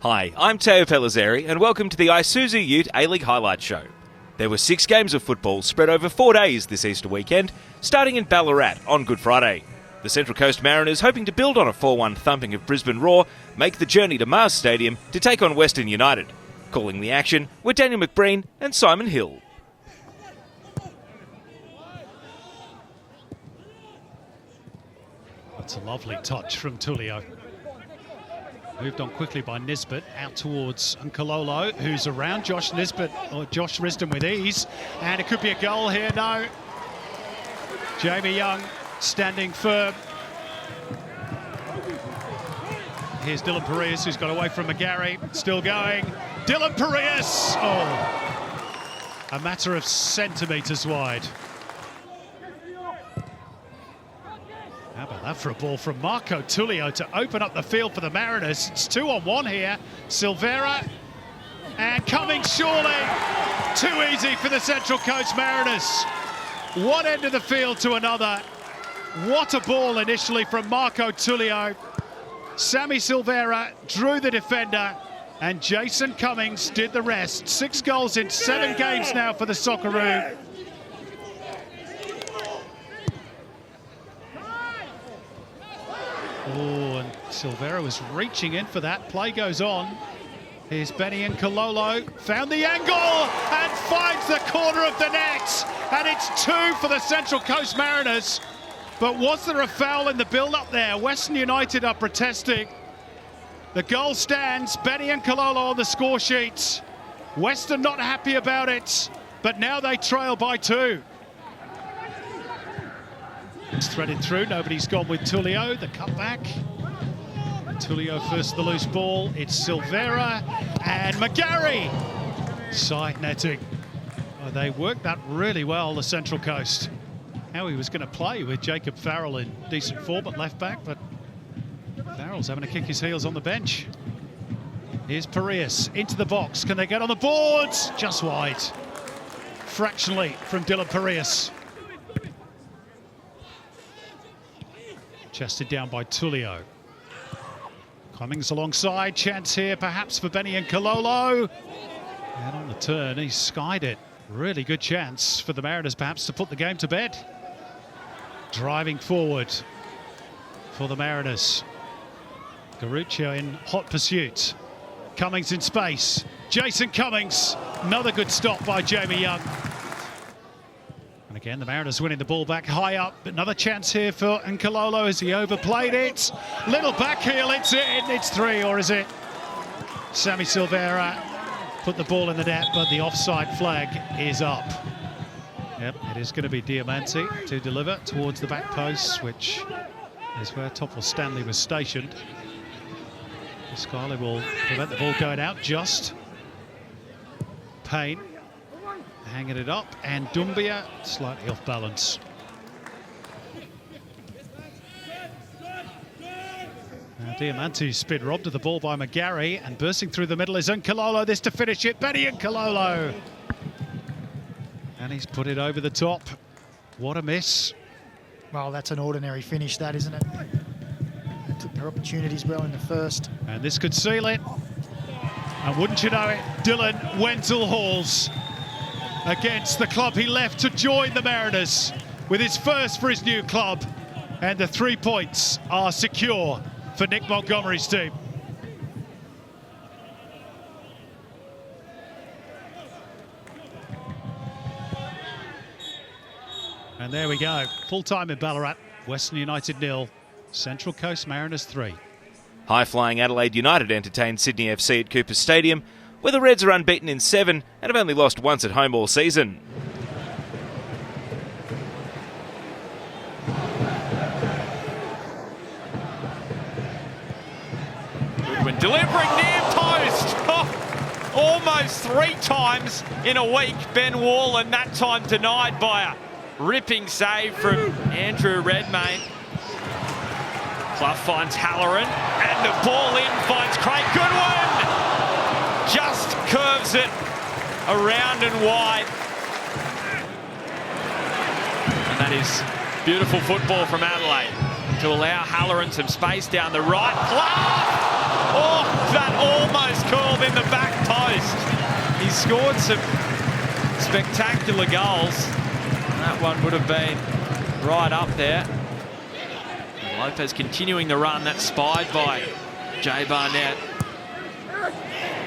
Hi, I'm Teo Pellizzeri and welcome to the Isuzu UTE A-League Highlight Show. There were 6 games of football spread over 4 days this Easter weekend, starting in Ballarat on Good Friday. The Central Coast Mariners, hoping to build on a 4-1 thumping of Brisbane Roar, make the journey to Mars Stadium to take on Western United. Calling the action were Daniel McBreen and Simon Hill. That's a lovely touch from Tulio. Moved on quickly by Nisbet, out towards Nkololo, who's around Josh Nisbet, or Josh Risdon with ease. And it could be a goal here, no. Jamie Young standing firm. Here's Dylan Parias, who's got away from McGarry, still going. Dylan Parias! Oh, a matter of centimetres wide. How about that for a ball from Marco Tulio to open up the field for the Mariners? It's 2-on-1 here. Silvera and Cummings, surely. Too easy for the Central Coast Mariners. One end of the field to another. What a ball initially from Marco Tulio. Sammy Silvera drew the defender and Jason Cummings did the rest. 6 goals in 7 games now for the Socceroo. Oh, and Silvera was reaching in for that. Play goes on. Here's Benny Nkololo. Found the angle and finds the corner of the net. And it's 2 for the Central Coast Mariners. But was there a foul in the build-up there? Western United are protesting. The goal stands. Benny Nkololo on the score sheet. Western not happy about it. But now they trail by 2. It's threaded through, nobody's gone with Tulio, the cutback. Tulio first the loose ball, it's Silvera and McGarry. Side netting. Oh, they worked that really well, the Central Coast. How he was going to play with Jacob Farrell in decent form at left back, but Farrell's having to kick his heels on the bench. Here's Parias into the box, can they get on the boards? Just wide. Fractionally from Dylan Parias. Chested down by Tulio. Cummings alongside, chance here perhaps for Benny Nkololo. And on the turn, he skied it. Really good chance for the Mariners perhaps to put the game to bed. Driving forward for the Mariners. Garuccio in hot pursuit. Cummings in space. Jason Cummings. Another good stop by Jamie Young. And again, the Mariners winning the ball back high up. Another chance here for Nkololo as he overplayed it. Little back heel, it's in. It's 3, or is it? Sammy Silvera put the ball in the net, but the offside flag is up. Yep, it is going to be Diamante to deliver towards the back post, which is where Topple Stanley was stationed. Scarlett will prevent the ball going out just. Payne hanging it up, and Doumbia slightly off balance. Now Diamante's spin robbed of the ball by McGarry, and bursting through the middle is Nkololo. This to finish it, Benny Nkololo. And he's put it over the top. What a miss. Well, that's an ordinary finish, that, isn't it? They took their opportunities well in the first. And this could seal it. And wouldn't you know it, Dylan Wenzel-Halls against the club he left to join the Mariners with his first for his new club, and the 3 points are secure for Nick Montgomery's team. And there we go, full time in Ballarat. Western United 0, Central Coast Mariners 3. High-flying Adelaide United entertained Sydney FC at Cooper Stadium, where the Reds are unbeaten in 7 and have only lost once at home all season. Goodwin delivering near post. Oh, almost 3 times in a week. Ben Wall, and that time denied by a ripping save from Andrew Redmayne. Clough finds Halloran, and the ball in finds Craig Goodwin. Just curves it around and wide. And that is beautiful football from Adelaide. to allow Halloran some space down the right. Clough! Oh, that almost curled in the back post. He scored some spectacular goals. That one would have been right up there. Lopez continuing the run. That's spied by Jay Barnett.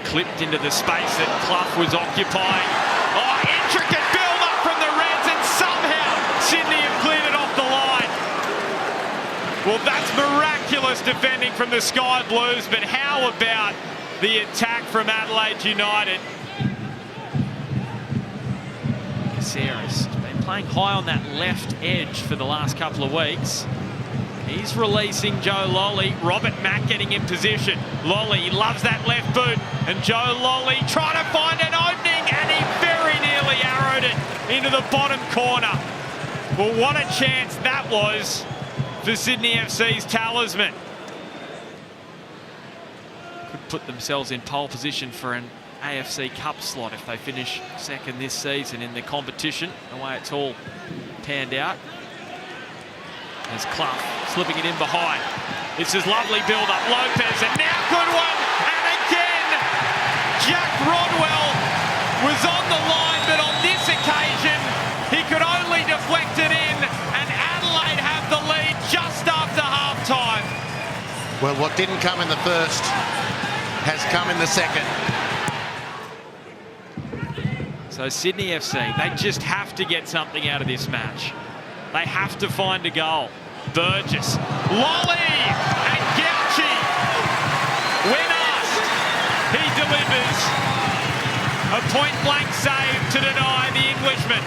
Clipped into the space that Clough was occupying. Oh, intricate build-up from the Reds, and somehow Sydney have cleared it off the line. Well, that's miraculous defending from the Sky Blues, but how about the attack from Adelaide United? Sarah's been playing high on that left edge for the last couple of weeks. He's releasing Joe Lolly. Robert Mack getting in position. Lolly loves that left boot. And Joe Lolly trying to find an opening, and he very nearly arrowed it into the bottom corner. Well, what a chance that was for Sydney FC's talisman. Could put themselves in pole position for an AFC Cup slot if they finish second this season in the competition, the way it's all panned out. There's Clough slipping it in behind. This is lovely build-up. Lopez, and now good one. And again, Jack Rodwell was on the line, but on this occasion, he could only deflect it in, and Adelaide have the lead just after half-time. Well, what didn't come in the first has come in the second. So Sydney FC, they just have to get something out of this match. They have to find a goal. Burgess, Lolly, and Gauchi. When asked, he delivers. A point-blank save to deny the Englishman.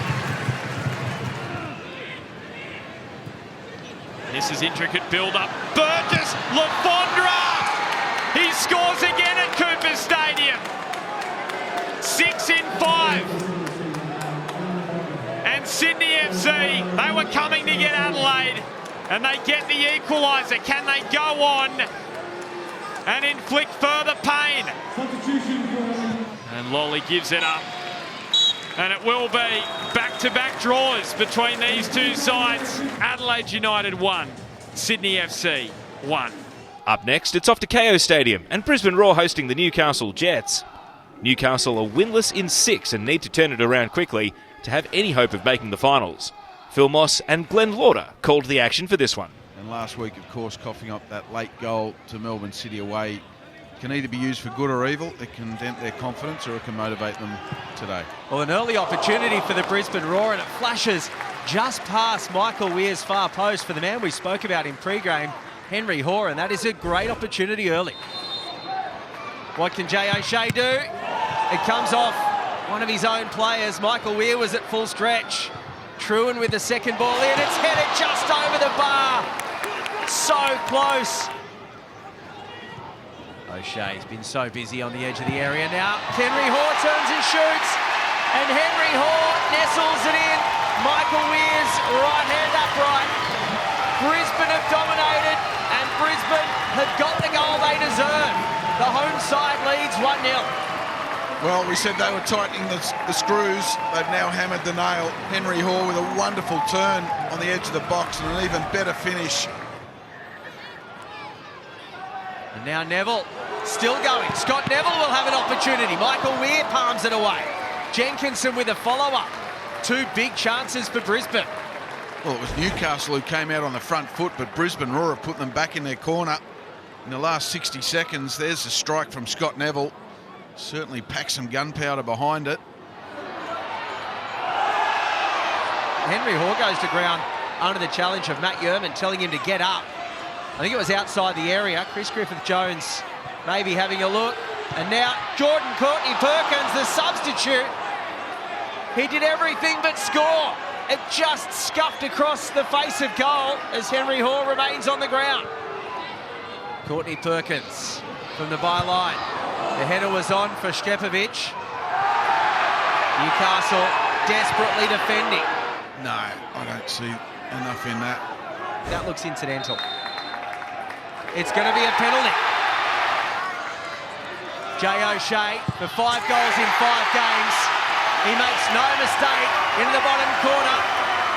This is intricate build-up. Burgess, Lafondra. He scores again at Cooper Stadium. 6 in 5. And Sydney FC, they were coming to get Adelaide, and they get the equaliser. Can they go on and inflict further pain? And Lolly gives it up. And it will be back-to-back draws between these two sides. Adelaide United 1, Sydney FC 1. Up next, it's off to KO Stadium and Brisbane Roar hosting the Newcastle Jets. Newcastle are winless in 6 and need to turn it around quickly to have any hope of making the finals. Phil Moss and Glenn Lauder called the action for this one. And last week, of course, coughing up that late goal to Melbourne City away can either be used for good or evil. It can dent their confidence or it can motivate them today. Well, an early opportunity for the Brisbane Roar, and it flashes just past Michael Weir's far post for the man we spoke about in pre-game, Henry Hoare, and that is a great opportunity early. What can Jay O'Shea do? It comes off one of his own players. Michael Weir was at full stretch. Trewin with the second ball in. It's headed just over the bar. So close. O'Shea's been so busy on the edge of the area now. Henry Hoare turns and shoots. And Henry Hoare nestles it in. Michael Weir's right hand upright. Brisbane have dominated, and Brisbane have got the goal they deserve. The home side leads 1-0. Well, we said they were tightening the screws. They've now hammered the nail. Henry Hoare with a wonderful turn on the edge of the box and an even better finish. And now Neville still going. Scott Neville will have an opportunity. Michael Weir palms it away. Jenkinson with a follow-up. 2 big chances for Brisbane. Well, it was Newcastle who came out on the front foot, but Brisbane Roar have put them back in their corner. In the last 60 seconds, there's a strike from Scott Neville. Certainly packed some gunpowder behind it. Henry Hoare goes to ground under the challenge of Matt Yerman, telling him to get up. I think it was outside the area. Chris Griffith-Jones maybe having a look. And now Jordan Courtney-Perkins, the substitute. He did everything but score. It just scuffed across the face of goal as Henry Hoare remains on the ground. Courtney-Perkins from the byline. The header was on for Škepović. Newcastle desperately defending. No, I don't see enough in that. That looks incidental. It's going to be a penalty. Jay O'Shea for 5 goals in 5 games. He makes no mistake into the bottom corner.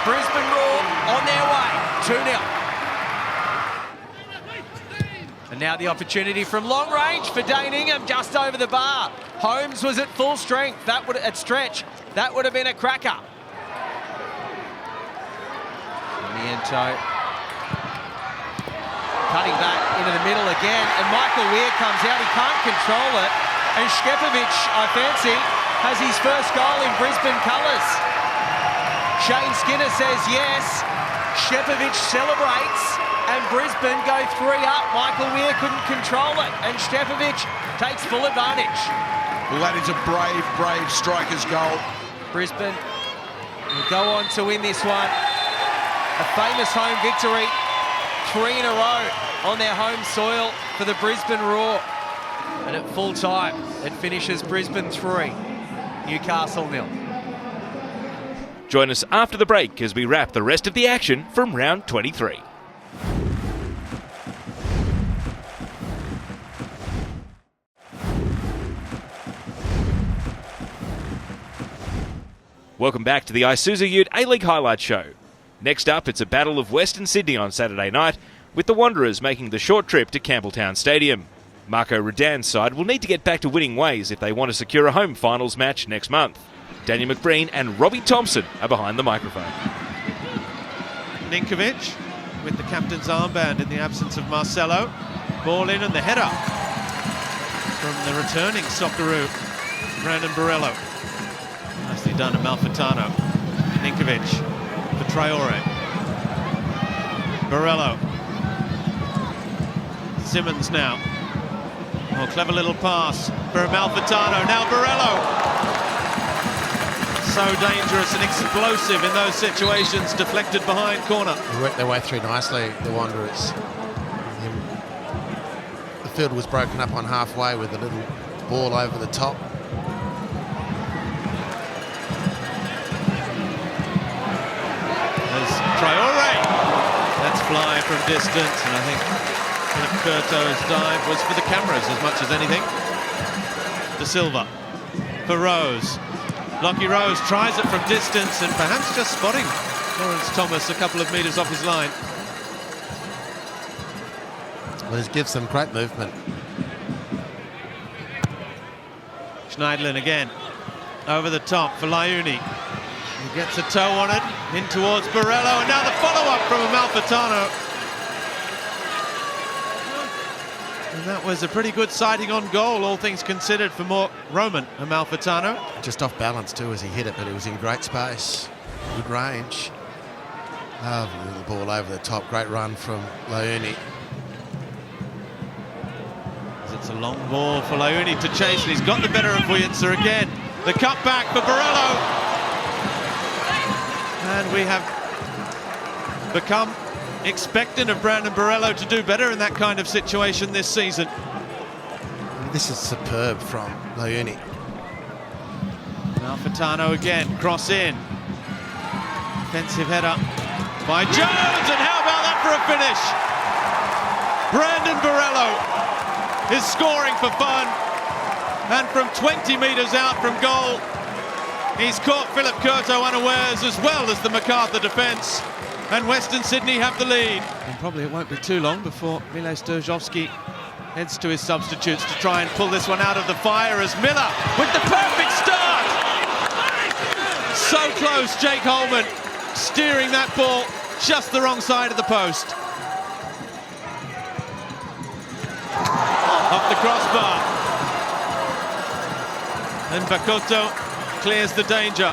Brisbane Roar on their way. 2-0. And now the opportunity from long range for Dane Ingham, just over the bar. Holmes was at full strength, at stretch. That would have been a cracker. Miento cutting back into the middle again, and Michael Weir comes out. He can't control it, and Shkepovic, I fancy, has his first goal in Brisbane colours. Shane Skinner says yes. Shkepovic celebrates, and Brisbane go 3 up. Michael Weir couldn't control it, and Shkepovic takes full advantage. Well, that is a brave, brave striker's goal. Brisbane will go on to win this one. A famous home victory, 3 in a row on their home soil for the Brisbane Roar. And at full time, it finishes Brisbane 3, Newcastle 0. Join us after the break as we wrap the rest of the action from round 23. Welcome back to the Isuzu UTE A-League Highlight Show. Next up, it's a battle of Western Sydney on Saturday night, with the Wanderers making the short trip to Campbelltown Stadium. Marco Redan's side will need to get back to winning ways if they want to secure a home finals match next month. Daniel McBreen and Robbie Thompson are behind the microphone. Ninkovic with the captain's armband in the absence of Marcelo. Ball in and the header from the returning Socceroo, Brandon Borello. Nicely done to Malfitano. Ninkovic for Traore. Borello. Simmons now. Oh, clever little pass for Malfitano. Now Borello. So dangerous and explosive in those situations. Deflected behind corner. They worked their way through nicely, the Wanderers. The field was broken up on halfway with a little ball over the top. Traore, that's fly from distance, and I think Philip Curto's dive was for the cameras as much as anything. De Silva for Rose. Lockie Rose tries it from distance and perhaps just spotting Lawrence Thomas a couple of metres off his line. Well, this gives them great movement. Schneiderlin again, over the top for Liuni. He gets a toe on it, in towards Borello, and now the follow-up from Amalfitano. And that was a pretty good sighting on goal, all things considered, for more Roman Amalfitano. Just off balance too as he hit it, but it was in great space, good range. Lovely little ball over the top, great run from Liuni. It's a long ball for Liuni to chase, and he's got the better of Wietzer again. The cut back for Borello. And we have become expectant of Brandon Borello to do better in that kind of situation this season. This is superb from Liuni. Malfitano again, cross in. Defensive header by Jones, and how about that for a finish? Brandon Borello is scoring for fun, and from 20 metres out from goal, he's caught Philip Curto unawares, as well as the Macarthur defence, and Western Sydney have the lead. And probably it won't be too long before Mile Sturjovski heads to his substitutes to try and pull this one out of the fire, as Miller with the perfect start. So close, Jake Holman steering that ball just the wrong side of the post. Off the crossbar. And Bakoto clears the danger.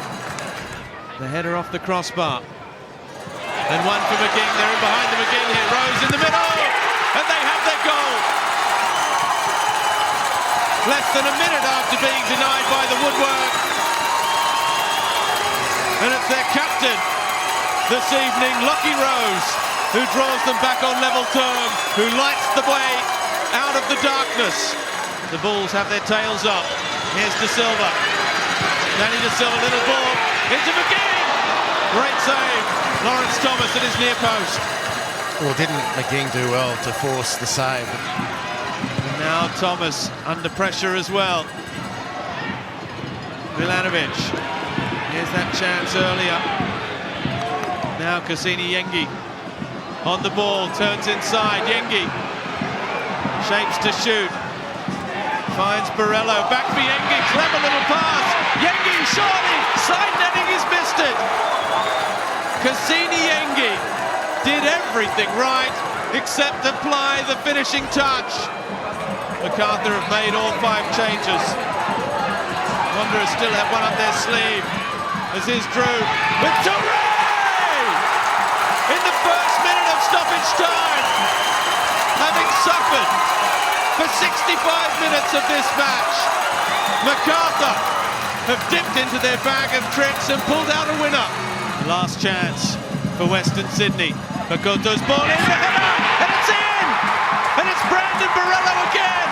The header off the crossbar. And one for McGinn. They're in behind the McGinn here. Rose in the middle. And they have their goal. Less than a minute after being denied by the woodwork. And it's their captain this evening, Lockie Rose, who draws them back on level terms, who lights the way out of the darkness. The Bulls have their tails up. Here's De Silva. Danny De Silva, little ball into McGinn. Great save. Lawrence Thomas at his near post. Well, didn't McGinn do well to force the save? And now Thomas under pressure as well. Milanovic. Here's that chance earlier. Now Cassini Yengi on the ball, turns inside. Yengi Shapes to shoot. Finds Borello. Back for Yengi. Clever little pass. Yengi, surely. Side netting, he's missed it. Cassini Yengi did everything right except apply the finishing touch. Macarthur have made all 5 changes. Wanderers still have one up their sleeve. As is Drew with Toure! In the first minute of stoppage time, having suffered for 65 minutes of this match, Macarthur have dipped into their bag of tricks and pulled out a winner. Last chance for Western Sydney. Makoto's ball in the header, and it's in! And it's Brandon Borello again!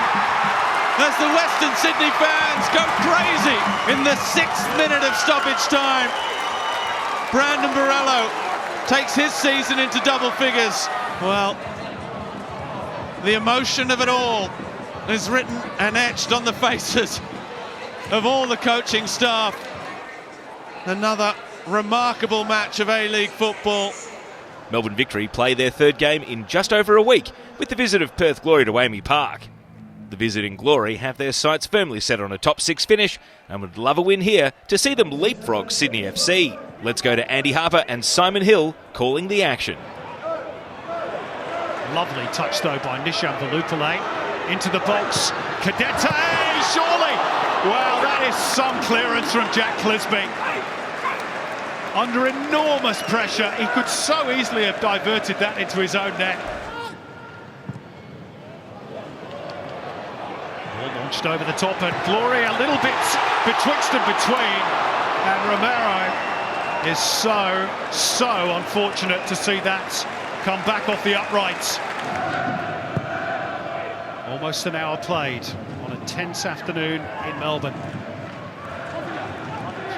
As the Western Sydney fans go crazy in the 6th minute of stoppage time. Brandon Borello takes his season into double figures. Well, the emotion of it all is written and etched on the faces of all the coaching staff. Another remarkable match of A-League football. Melbourne Victory play their 3rd game in just over a week with the visit of Perth Glory to Amy Park. The visiting Glory have their sights firmly set on a top 6 finish and would love a win here to see them leapfrog Sydney FC. Let's go to Andy Harper and Simon Hill calling the action. Lovely touch though by Nishan Valupale. Into the box. Cadete, surely! Wow, that is some clearance from Jack Clisby. Under enormous pressure, he could so easily have diverted that into his own net. Ball launched over the top, and Glory a little bit betwixt and between. And Romero is so unfortunate to see that come back off the uprights. Almost an hour played on a tense afternoon in Melbourne.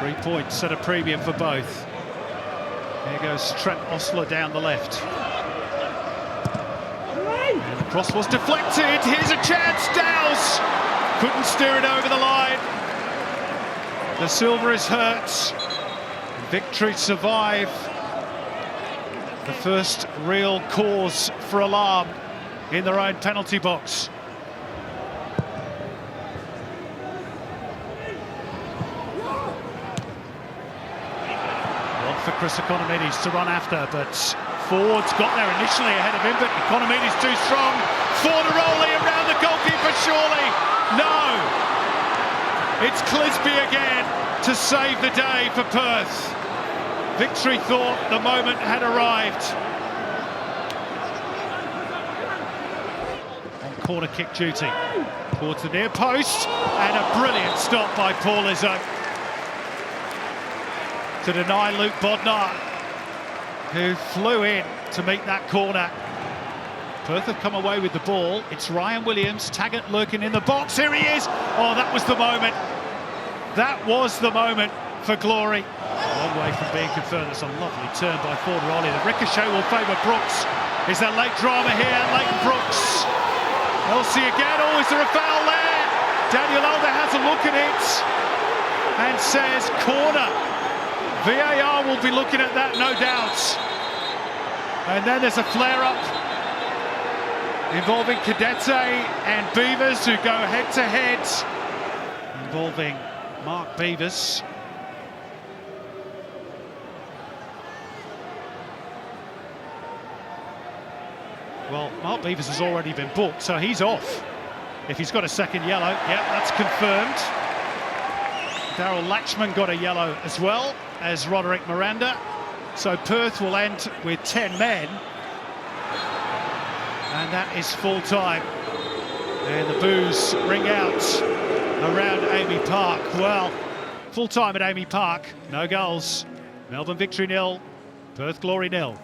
3 points at a premium for both. There goes Trent Osler down the left. And the cross was deflected. Here's a chance. Dowse couldn't steer it over the line. The silver is hurt. Victory survive. The first real cause for alarm in their own penalty box. For Chris Economides to run after, but Ford's got there initially ahead of him, but Economides too strong. Ford a rolling around the goalkeeper, surely. No! It's Clisby again to save the day for Perth. Victory thought the moment had arrived. On corner kick duty towards the near post, and a brilliant stop by Paul Izzo to deny Luke Bodnar, who flew in to meet that corner. Perth have come away with the ball. It's Ryan Williams, Taggart lurking in the box. Here he is. Oh, that was the moment. That was the moment for Glory. A long way from being confirmed. It's a lovely turn by Forderoli. The ricochet will favour Brooks. Is there late drama here? Leighton Brooks. Elsie again. Oh, is there a foul there? Daniel Alder has a look at it and says corner. VAR will be looking at that, no doubt. And then there's a flare-up involving Cadete and Beavers, who go head-to-head, involving Mark Beavers. Well, Mark Beavers has already been booked, so he's off. If he's got a second yellow, yep, that's confirmed. Daryl Latchman got a yellow as well as Roderick Miranda. So Perth will end with 10 men. And that is full time. And the boos ring out around Amy Park. Well, full time at Amy Park. No goals. Melbourne Victory 0, Perth Glory 0.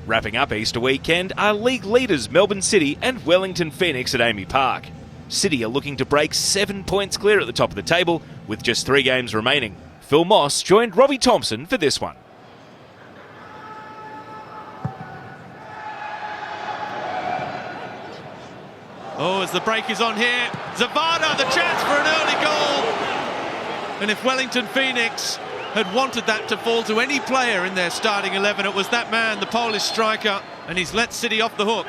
Wrapping up Easter weekend are league leaders Melbourne City and Wellington Phoenix at Amy Park. City are looking to break 7 points clear at the top of the table with just 3 games remaining. Phil Moss joined Robbie Thompson for this one. Oh, as the break is on here, Zavada, the chance for an early goal. And if Wellington Phoenix had wanted that to fall to any player in their starting 11, it was that man, the Polish striker, and he's let City off the hook.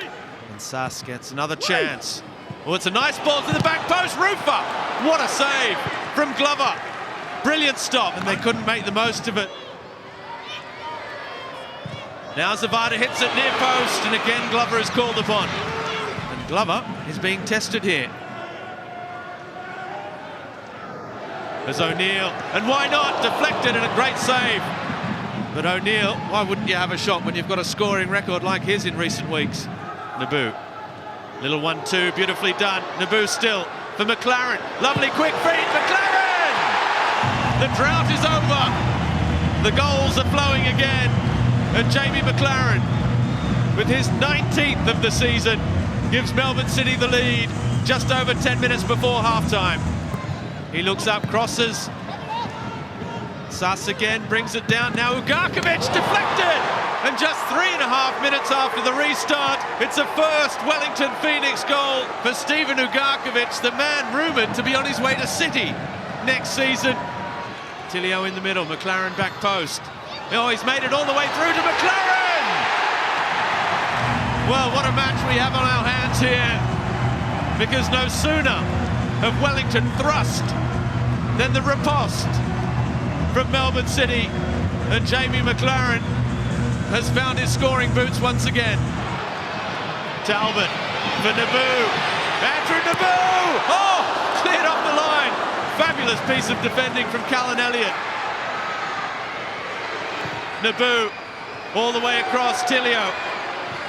And Sass gets another chance. Oh, it's a nice ball to the back post. Rufer! What a save from Glover. Brilliant stop, and they couldn't make the most of it. Now Zavada hits it near post, and again Glover is called upon. And Glover is being tested here. There's O'Neill, and why not? Deflected and a great save. But O'Neill, why wouldn't you have a shot when you've got a scoring record like his in recent weeks? Naboo. Little 1-2, beautifully done. Naboo still for McLaren. Lovely quick feed, McLaren! The drought is over. The goals are flowing again. And Jamie McLaren, with his 19th of the season, gives Melbourne City the lead just over 10 minutes before halftime. He looks up, crosses. Sass again brings it down. Now Ugarkovic deflected! And just 3.5 minutes after the restart, it's a first Wellington Phoenix goal for Stephen Ugarkovic, the man rumoured to be on his way to City next season. Tilio in the middle, McLaren back post. Oh, he's made it all the way through to McLaren! Well, what a match we have on our hands here, because no sooner have Wellington thrust than the riposte from Melbourne City, and Jamie McLaren has found his scoring boots once again. Talbot for Naboo. Andrew Naboo! Oh, cleared off the line. Fabulous piece of defending from Callan Elliott. Naboo all the way across. Tilio.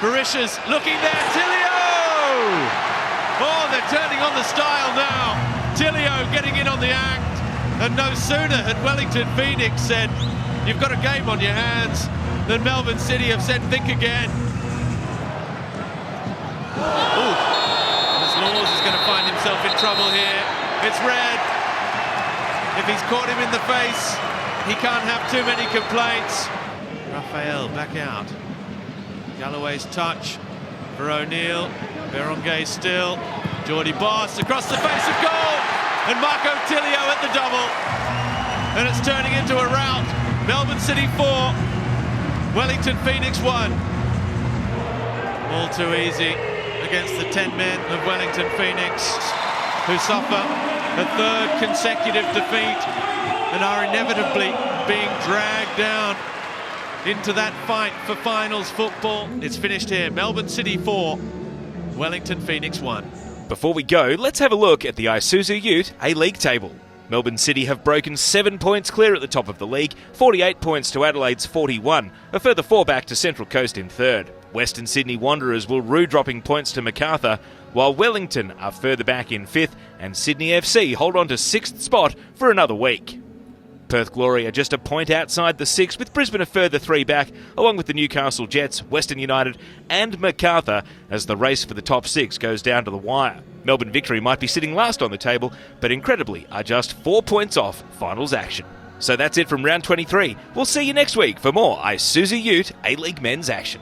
Barishas looking there. Tilio! Oh, they're turning on the style now. Tilio getting in on the act. And no sooner had Wellington Phoenix said, you've got a game on your hands, than Melbourne City have said, think again. Ooh. Laws is going to find himself in trouble here. It's red. If he's caught him in the face, he can't have too many complaints. Raphael back out. Galloway's touch for O'Neill. Berenguer still. Geordie Boss across the face of goal. And Marco Tilio at the double. And it's turning into a rout. Melbourne City 4. Wellington Phoenix 1. All too easy against the 10 men of Wellington Phoenix, who suffer a third consecutive defeat and are inevitably being dragged down into that fight for finals football. It's finished here. Melbourne City 4, Wellington Phoenix 1. Before we go, let's have a look at the Isuzu UTE A-League table. Melbourne City have broken 7 points clear at the top of the league, 48 points to Adelaide's 41, a further 4 back to Central Coast in third. Western Sydney Wanderers will rue dropping points to Macarthur, while Wellington are further back in 5th and Sydney FC hold on to 6th spot for another week. Perth Glory are just a point outside the 6th, with Brisbane a further 3 back, along with the Newcastle Jets, Western United and Macarthur, as the race for the top 6 goes down to the wire. Melbourne Victory might be sitting last on the table, but incredibly are just 4 points off finals action. So that's it from round 23. We'll see you next week for more Isuzu UTE A-League men's action.